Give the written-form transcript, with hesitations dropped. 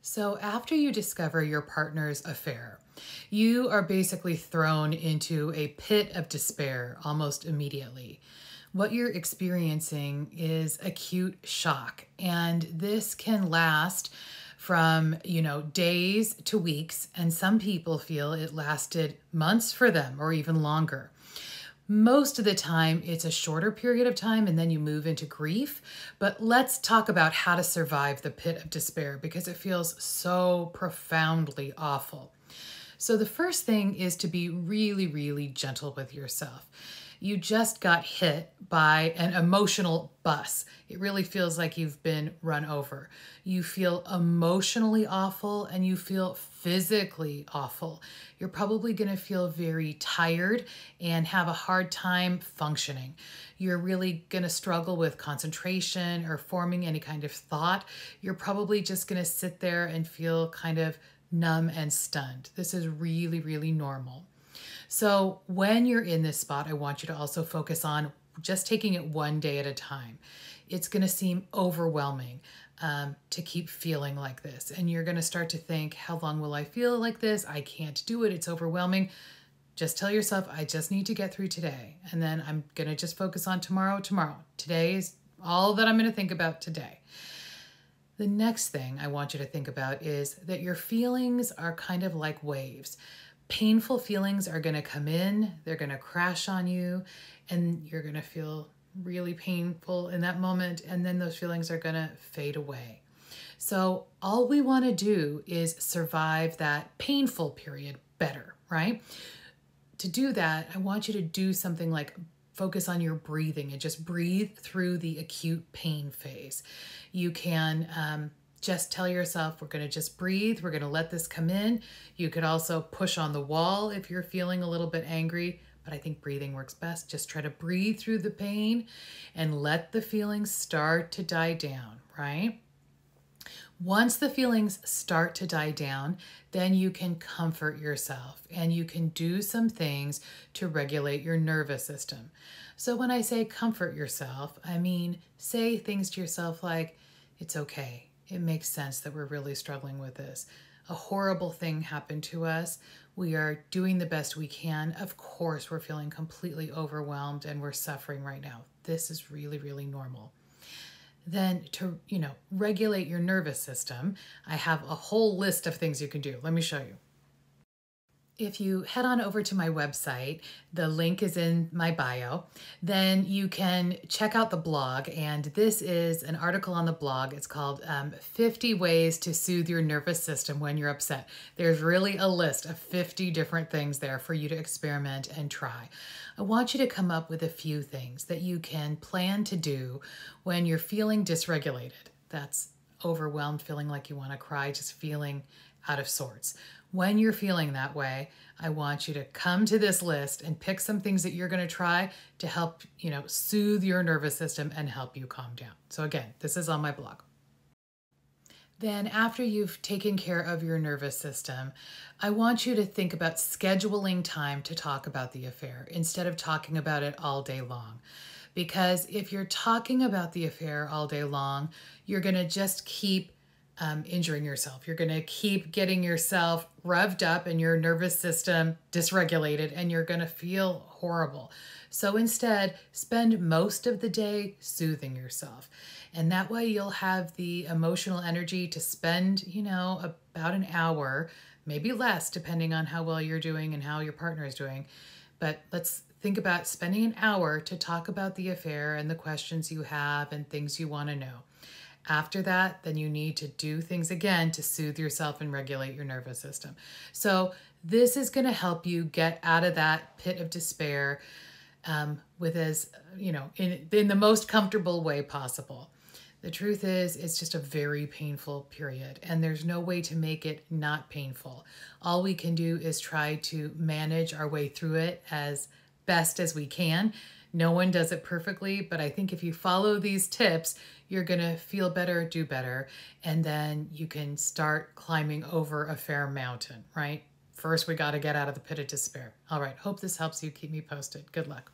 So after you discover your partner's affair, you are basically thrown into a pit of despair almost immediately. What you're experiencing is acute shock, and this can last from, days to weeks, and some people feel it lasted months for them or even longer. Most of the time, it's a shorter period of time and then you move into grief. But let's talk about how to survive the pit of despair because it feels so profoundly awful. So the first thing is to be really, really gentle with yourself. You just got hit by an emotional bus. It really feels like you've been run over. You feel emotionally awful and you feel physically awful. You're probably going to feel very tired and have a hard time functioning. You're really going to struggle with concentration or forming any kind of thought. You're probably just going to sit there and feel kind of numb and stunned. This is really, really normal. So when you're in this spot, I want you to also focus on just taking it one day at a time. It's going to seem overwhelming to keep feeling like this. And you're going to start to think, how long will I feel like this? I can't do it. It's overwhelming. Just tell yourself, I just need to get through today. And then I'm going to just focus on tomorrow. Today is all that I'm going to think about today. The next thing I want you to think about is that your feelings are kind of like waves. Painful feelings are going to come in, they're going to crash on you, and you're going to feel really painful in that moment, and then those feelings are going to fade away. So all we want to do is survive that painful period better, right? To do that, I want you to do something like focus on your breathing and just breathe through the acute pain phase. You can just tell yourself, we're going to just breathe. We're going to let this come in. You could also push on the wall if you're feeling a little bit angry, but I think breathing works best. Just try to breathe through the pain and let the feelings start to die down, right? Once the feelings start to die down, then you can comfort yourself and you can do some things to regulate your nervous system. So when I say comfort yourself, I mean say things to yourself like, it's okay. It makes sense that we're really struggling with this. A horrible thing happened to us. We are doing the best we can. Of course, we're feeling completely overwhelmed and we're suffering right now. This is really, really normal. Then to, regulate your nervous system, I have a whole list of things you can do. Let me show you. If you head on over to my website, the link is in my bio, then you can check out the blog. And this is an article on the blog. It's called 50 Ways to Soothe Your Nervous System When You're Upset. There's really a list of 50 different things there for you to experiment and try. I want you to come up with a few things that you can plan to do when you're feeling dysregulated. That's overwhelmed, feeling like you want to cry, just feeling out of sorts. When you're feeling that way, I want you to come to this list and pick some things that you're going to try to help, soothe your nervous system and help you calm down. So again, this is on my blog. Then after you've taken care of your nervous system, I want you to think about scheduling time to talk about the affair instead of talking about it all day long. Because if you're talking about the affair all day long, you're going to just keep injuring yourself. You're going to keep getting yourself revved up and your nervous system dysregulated, and you're going to feel horrible. So instead, spend most of the day soothing yourself. And that way you'll have the emotional energy to spend, about an hour, maybe less, depending on how well you're doing and how your partner is doing. But let's think about spending an hour to talk about the affair and the questions you have and things you want to know. After that, then you need to do things again to soothe yourself and regulate your nervous system. So this is going to help you get out of that pit of despair with in the most comfortable way possible. The truth is, it's just a very painful period, and there's no way to make it not painful. All we can do is try to manage our way through it as best as we can. No one does it perfectly, but I think if you follow these tips, you're going to feel better, do better, and then you can start climbing over a fair mountain, right? First, we got to get out of the pit of despair. All right, hope this helps you. Keep me posted. Good luck.